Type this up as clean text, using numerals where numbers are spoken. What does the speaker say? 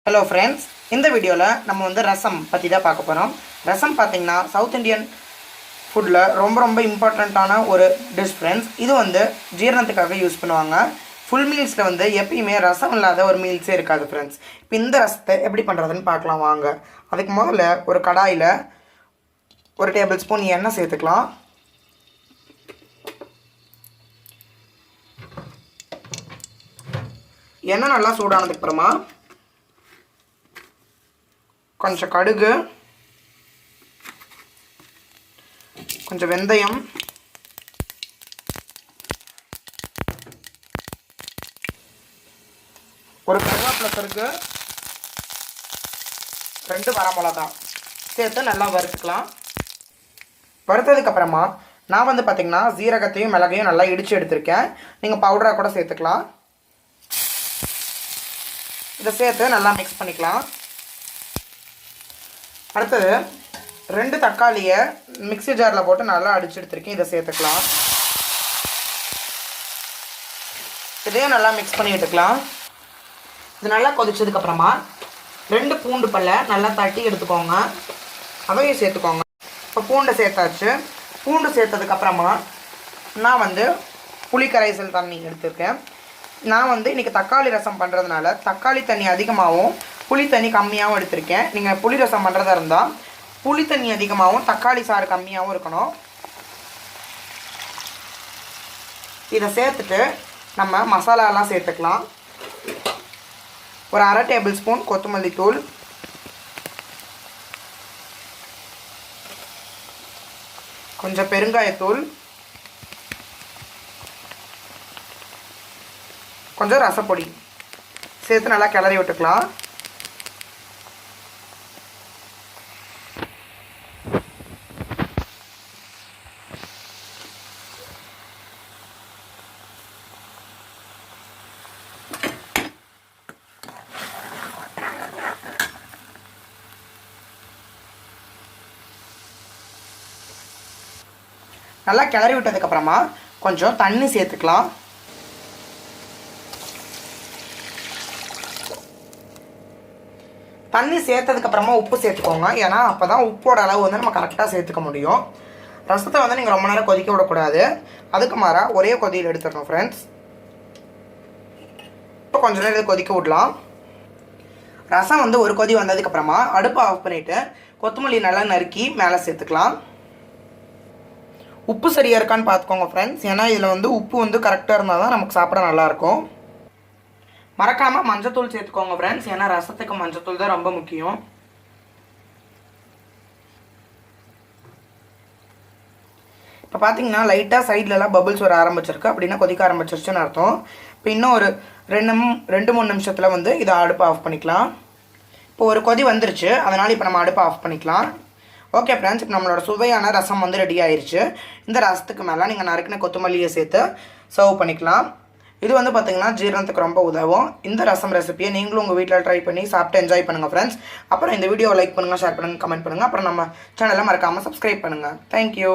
Hello friends, in the video la நம்ம வந்து ரசம் பத்தி தான் பார்க்க போறோம். ரசம் பாத்தீங்கன்னா சவுத் இந்தியன் ஃபுட்ல ரொம்ப இம்பார்ட்டன்ட்டான ஒரு டிஷ் friends. இது வந்து ஜீரணத்துக்காக யூஸ் பண்ணுவாங்க. ஃபுல் மீல்ஸ்ல வந்து எப்பயுமே ரசம் இல்லாத ஒரு மீல்ஸே இருக்காது friends. இப்போ இந்த ரசத்தை எப்படி பண்றதுன்னு பார்க்கலாம் வாங்க. அதுக்கு முதல்ல ஒரு கடாயில 1 டேபிள்ஸ்பூன் எண்ணெய் சேர்த்துக்கலாம். எண்ணெய் நல்லா சூடானதுக்கு அப்புறமா கொஞ்சம் கடுகு, கொஞ்சம் வெந்தயம், ஒரு கருவேப்பிலை கருக்கு, 2 வரமிளகா சேர்த்து நல்லா வறுத்துக்கலாம். வறுத்ததுக்கு அப்புறமா நான் வந்து பார்த்தீங்கன்னா ஜீரகத்தையும் மிளகையும் நல்லா இடித்து எடுத்திருக்கேன். நீங்கள் பவுடராக கூட சேர்த்துக்கலாம். இதை சேர்த்து நல்லா மிக்ஸ் பண்ணிக்கலாம். அடுத்தது 2 தக்காளியை மிக்ஸி ஜாரில் போட்டு நல்லா அடிச்சு எடுத்துருக்கேன். இதை சேர்த்துக்கலாம். இதையும் நல்லா மிக்ஸ் பண்ணி எடுத்துக்கலாம். இது நல்லா கொதிச்சதுக்கப்புறமா 2 பூண்டு பல்லை நல்லா தட்டி எடுத்துக்கோங்க. அதையும் சேர்த்துக்கோங்க. இப்போ பூண்டை சேர்த்தாச்சு. பூண்டு சேர்த்ததுக்கப்புறமா நான் வந்து புளி கரைசல் தண்ணி எடுத்துருக்கேன். நான் வந்து இன்றைக்கி தக்காளி ரசம் பண்ணுறதுனால தக்காளி தண்ணி அதிகமாகவும் புளி தண்ணி கம்மியாகவும் எடுத்திருக்கேன். நீங்கள் புளி ரசம் பண்ணுறதா இருந்தால் புளி தண்ணி அதிகமாகவும் தக்காளி சாறு கம்மியாகவும் இருக்கணும். இதை சேர்த்துட்டு நம்ம மசாலாலாம் சேர்த்துக்கலாம். ஒரு 1/2 டேபிள்ஸ்பூன் கொத்தமல்லி தூள், கொஞ்சம் பெருங்காயத்தூள், கொஞ்சம் ரசப்பொடி சேர்த்து நல்லா கிளறி விட்டுக்கலாம். நல்லா கிளறி விட்டதுக்கப்புறமா கொஞ்சம் தண்ணி சேர்த்துக்கலாம். தண்ணி சேர்த்ததுக்கப்புறமா உப்பு சேர்த்துக்கோங்க. ஏன்னா அப்போ தான் உப்போட அளவு வந்து நம்ம கரெக்டாக சேர்த்துக்க முடியும். ரசத்தை வந்து நீங்கள் ரொம்ப நேரம் கொதிக்க விடக்கூடாது. அதுக்கு மாறாக ஒரே கொதியில் எடுத்துடணும் ஃப்ரெண்ட்ஸ். இப்போ கொஞ்ச நேரம் இதை கொதிக்க விடலாம். ரசம் வந்து ஒரு கொதி வந்ததுக்கப்புறமா அடுப்பை ஆஃப் பண்ணிவிட்டு கொத்தமல்லி நல்லா நறுக்கி மேலே சேர்த்துக்கலாம். உப்பு சரியாக இருக்கான்னு பார்த்துக்கோங்க ஃப்ரெண்ட்ஸ். ஏன்னா இதில் வந்து உப்பு வந்து கரெக்டாக இருந்தால் தான் நமக்கு சாப்பிட நல்லாயிருக்கும். மறக்காமல் மஞ்சத்தூள் சேர்த்துக்கோங்க ஃப்ரெண்ட்ஸ். ஏன்னா ரசத்துக்கு மஞ்சத்தூள் தான் ரொம்ப முக்கியம். இப்போ பார்த்தீங்கன்னா லைட்டாக சைட்லலாம் பபுள்ஸ் வர ஆரம்பிச்சிருக்கு. அப்படின்னா கொதிக்க ஆரம்பிச்சிருச்சுன்னு அர்த்தம். இப்போ இன்னும் ஒரு 2-3 நிமிஷத்தில் வந்து இதை அடுப்பை ஆஃப் பண்ணிக்கலாம். இப்போ ஒரு கொதி வந்துருச்சு. அதனால் இப்போ நம்ம அடுப்பை ஆஃப் பண்ணிக்கலாம். ஓகே ஃப்ரெண்ட்ஸ், இப்போ நம்மளோட சுவையான ரசம் வந்து ரெடி ஆயிடுச்சு. இந்த ரசத்துக்கு மேலே நீங்கள் நறுக்கின கொத்தமல்லியை சேர்த்து சர்வ் பண்ணிக்கலாம். இது வந்து பார்த்தீங்கன்னா ஜீரணத்துக்கு ரொம்ப உதவும். இந்த ரசம் ரெசிபியை நீங்களும் உங்கள் வீட்டில் ட்ரை பண்ணி சாப்பிட்டு என்ஜாய் பண்ணுங்கள் ஃப்ரெண்ட்ஸ். அப்புறம் இந்த வீடியோவை லைக் பண்ணுங்கள், ஷேர் பண்ணுங்கள், கமெண்ட் பண்ணுங்கள். அப்புறம் நம்ம சேனலை மறக்காமல் சப்ஸ்கிரைப் பண்ணுங்கள். தேங்க்யூ.